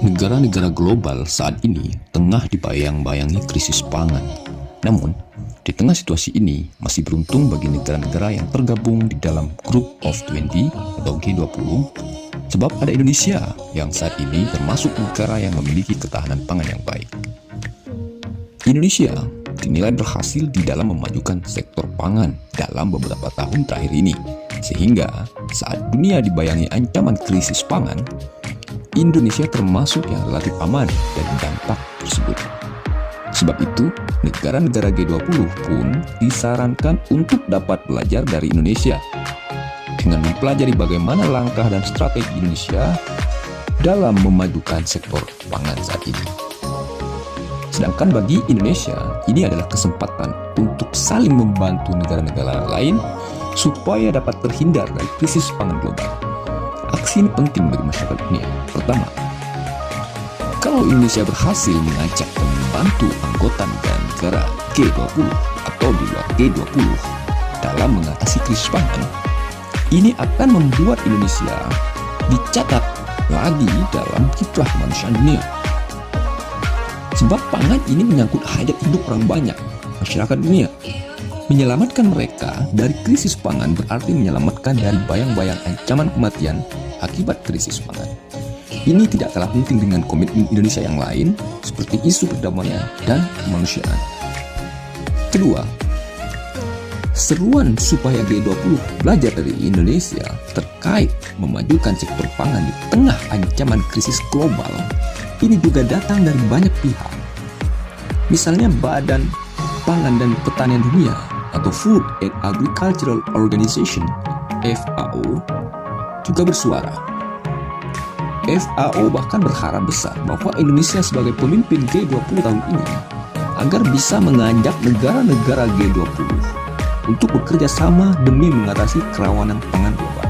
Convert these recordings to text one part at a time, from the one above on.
Negara-negara global saat ini tengah dibayang-bayangi krisis pangan. Namun, di tengah situasi ini masih beruntung bagi negara-negara yang tergabung di dalam Group of 20 atau G20, sebab ada Indonesia yang saat ini termasuk negara yang memiliki ketahanan pangan yang baik. Indonesia dinilai berhasil di dalam memajukan sektor pangan dalam beberapa tahun terakhir ini, sehingga saat dunia dibayangi ancaman krisis pangan, Indonesia termasuk yang relatif aman dari dampak tersebut. Sebab itu, negara-negara G20 pun disarankan untuk dapat belajar dari Indonesia dengan mempelajari bagaimana langkah dan strategi Indonesia dalam memajukan sektor pangan saat ini. Sedangkan bagi Indonesia, ini adalah kesempatan untuk saling membantu negara-negara lain supaya dapat terhindar dari krisis pangan global. Aksi ini penting bagi masyarakat dunia. Pertama, kalau Indonesia berhasil mengajak dan membantu anggota negara G20 atau di luar G20 dalam mengatasi krisis pangan, ini akan membuat Indonesia dicatat lagi dalam kiprah kemanusiaan dunia. Sebab pangan ini menyangkut hajat hidup orang banyak, masyarakat dunia. Menyelamatkan mereka dari krisis pangan berarti menyelamatkan dari bayang-bayang ancaman kematian akibat krisis pangan. Ini tidak kalah penting dengan komitmen Indonesia yang lain, seperti isu perdamaian dan kemanusiaan. Kedua, seruan supaya G20 belajar dari Indonesia terkait memajukan sektor pangan di tengah ancaman krisis global, ini juga datang dari banyak pihak. Misalnya Badan Pangan dan Pertanian Dunia atau Food and Agricultural Organization (FAO) juga bersuara. FAO bahkan berharap besar bahwa Indonesia sebagai pemimpin G20 tahun ini agar bisa mengajak negara-negara G20 untuk bekerja sama demi mengatasi kerawanan pangan global.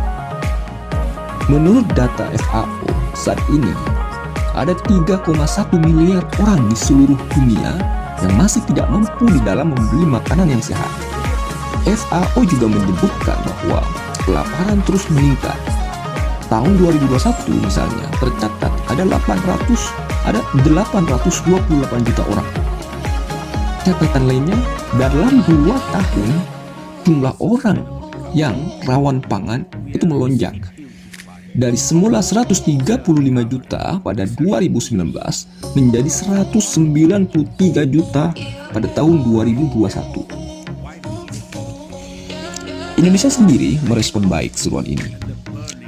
Menurut data FAO, saat ini ada 3,1 miliar orang di seluruh dunia yang masih tidak mampu di dalam membeli makanan yang sehat. FAO juga menyebutkan bahwa kelaparan terus meningkat. Tahun 2021 misalnya tercatat ada 828 juta orang. Catatan lainnya, dalam 2 tahun jumlah orang yang rawan pangan itu melonjak. Dari semula 135 juta pada 2019 menjadi 193 juta pada tahun 2021. Indonesia sendiri merespon baik seruan ini.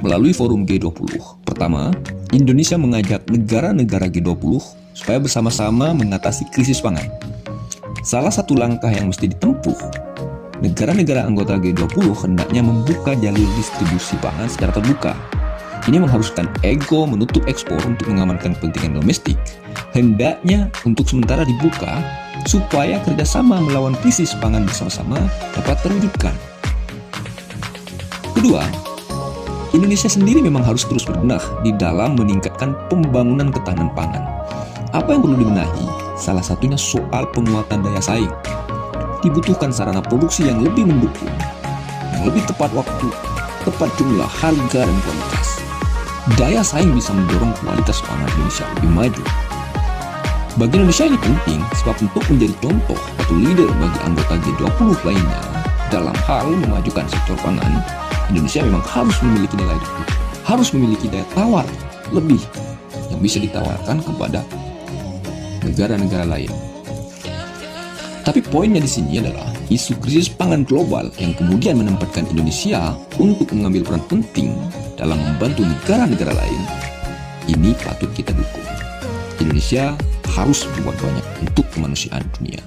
Melalui forum G20, pertama, Indonesia mengajak negara-negara G20 supaya bersama-sama mengatasi krisis pangan. Salah satu langkah yang mesti ditempuh, negara-negara anggota G20 hendaknya membuka jalur distribusi pangan secara terbuka. Ini mengharuskan ego menutup ekspor untuk mengamankan kepentingan domestik. Hendaknya untuk sementara dibuka supaya kerjasama melawan krisis pangan bersama-sama dapat terwujudkan. Kedua, Indonesia sendiri memang harus terus berbenah di dalam meningkatkan pembangunan ketahanan pangan. Apa yang perlu dibenahi? Salah satunya soal penguatan daya saing. Dibutuhkan sarana produksi yang lebih mendukung, yang lebih tepat waktu, tepat jumlah, harga, dan kualitas. Daya saing bisa mendorong kualitas pangan Indonesia lebih maju. Bagi Indonesia ini penting sebab untuk menjadi contoh atau leader bagi anggota G20 lainnya dalam hal memajukan sektor pangan, Indonesia memang harus memiliki nilai lebih, harus memiliki daya tawar lebih yang bisa ditawarkan kepada negara-negara lain. Tapi poinnya di sini adalah isu krisis pangan global yang kemudian menempatkan Indonesia untuk mengambil peran penting dalam membantu negara-negara lain. Ini patut kita dukung. Indonesia harus berbuat banyak untuk kemanusiaan dunia.